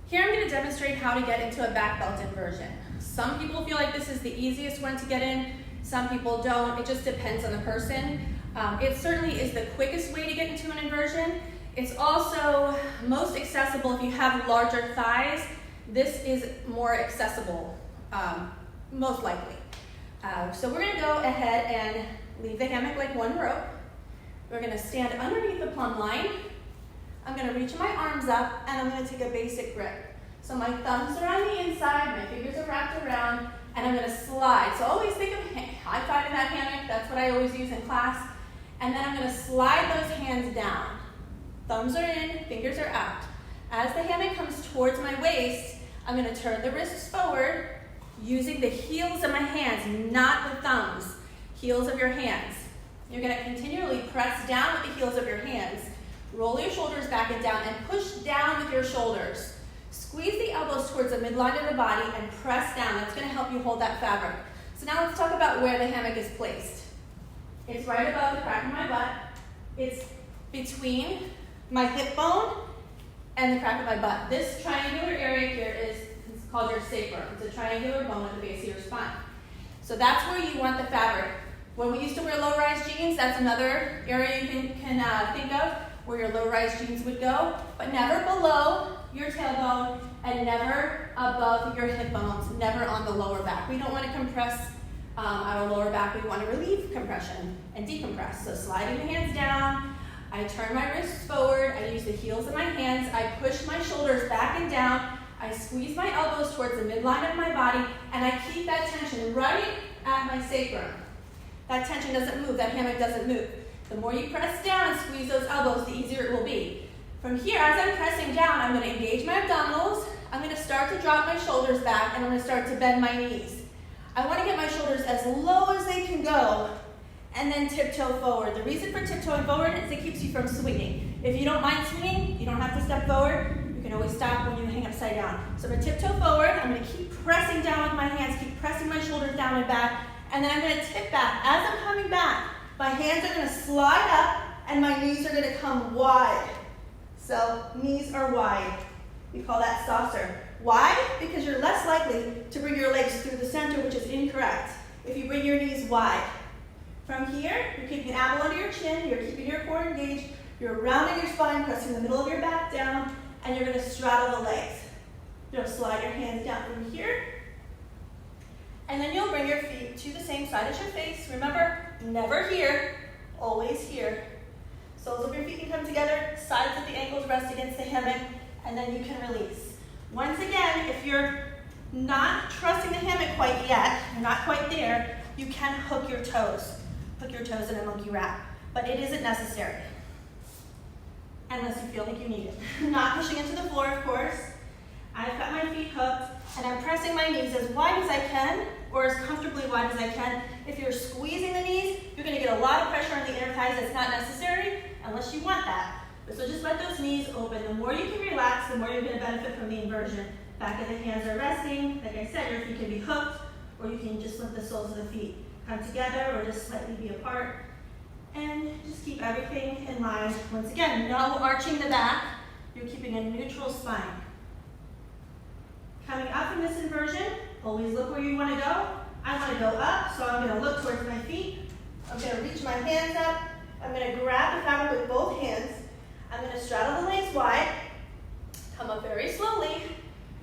Here I'm going to demonstrate how to get into a back belt inversion. Some people feel like this is the easiest one to get in, some people don't. It just depends on the person. It certainly is the quickest way to get into an inversion. It's also most accessible if you have larger thighs. This is more accessible, most likely. So we're going to go ahead and leave the hammock like one rope. We're going to stand underneath the plumb line. I'm going to reach my arms up and I'm going to take a basic grip. So my thumbs are on the inside, my fingers are wrapped around, and I'm going to slide. So always think of high-fiving that hammock. That's what I always use in class. And then I'm going to slide those hands down. Thumbs are in, fingers are out. As the hammock comes towards my waist, I'm going to turn the wrists forward using the heels of my hands, not the thumbs. Heels of your hands. You're going to continually press down with the heels of your hands. Roll your shoulders back and down and push down with your shoulders. Squeeze the elbows towards the midline of the body and press down. That's going to help you hold that fabric. So now let's talk about where the hammock is placed. It's right above the crack of my butt. It's between my hip bone and the crack of my butt. This triangular area here is called your sacrum. It's a triangular bone at the base of your spine. So that's where you want the fabric. When we used to wear low-rise jeans, that's another area you can think of where your low-rise jeans would go, but never below your tailbone and never above your hip bones, never on the lower back. We don't want to compress our lower back. We want to relieve compression and decompress. So sliding the hands down, I turn my wrists forward, I use the heels of my hands, I push my shoulders back and down, I squeeze my elbows towards the midline of my body, and I keep that tension right at my sacrum. That tension doesn't move, that hammock doesn't move. The more you press down and squeeze those elbows, the easier it will be. From here, as I'm pressing down, I'm going to engage my abdominals. I'm going to start to drop my shoulders back, and I'm going to start to bend my knees. I want to get my shoulders as low as they can go, and then tiptoe forward. The reason for tiptoeing forward is it keeps you from swinging. If you don't mind swinging, you don't have to step forward. You can always stop when you hang upside down. So I'm going to tiptoe forward. I'm going to keep pressing down with my hands, keep pressing my shoulders down and back, and then I'm going to tip back. As I'm coming back, my hands are going to slide up, and my knees are going to come wide. So knees are wide. We call that saucer. Why? Because you're less likely to bring your legs through the center, which is incorrect. If you bring your knees wide. From here, you're keeping an apple under your chin, you're keeping your core engaged, you're rounding your spine, pressing the middle of your back down, and you're going to straddle the legs. You'll slide your hands down from here, and then you'll bring your feet to the same side as your face. Remember, never here, always here. Soles of your feet can come together, sides of the ankles rest against the hammock, and then you can release. Once again, if you're not trusting the hammock quite yet, you're not quite there, you can hook your toes. Hook your toes in a monkey wrap, but it isn't necessary, unless you feel like you need it. Not pushing into the floor, of course. I've got my feet hooked, and I'm pressing my knees as wide as I can, or as comfortably wide as I can. If you're squeezing the knees, you're going to get a lot of pressure on the inner thighs. That's not necessary, unless you want that. So just let those knees open. The more you can relax, the more you're going to benefit from the inversion. Back of the hands are resting. Like I said, your feet can be hooked, or you can just let the soles of the feet come together, or just slightly be apart. And just keep everything in line. Once again, no arching the back. You're keeping a neutral spine. Coming up from this inversion, always look where you want to go. I want to go up, so I'm going to look towards my feet. I'm going to reach my hands up. I'm going to grab the fabric with both hands. I'm going to straddle the legs wide. Come up very slowly.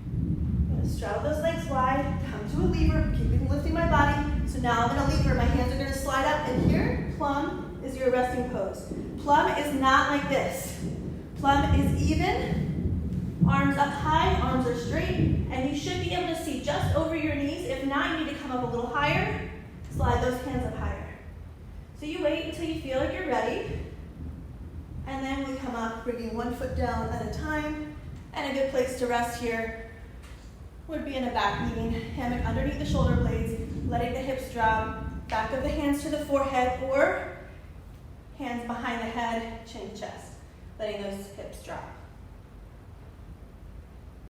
I'm going to straddle those legs wide. Come to a lever, keeping lifting my body. So now I'm going to lever. My hands are going to slide up, and here, plum is your resting pose. Plum is not like this. Plum is even. Arms up high, arms are straight, and you should be able to see just over your knees. If not, you need to come up a little higher. Slide those hands up higher. So you wait until you feel like you're ready, and then we come up, bringing one foot down at a time, and a good place to rest here would be in a back kneeling hammock underneath the shoulder blades, letting the hips drop, back of the hands to the forehead, or hands behind the head, chin to chest, letting those hips drop.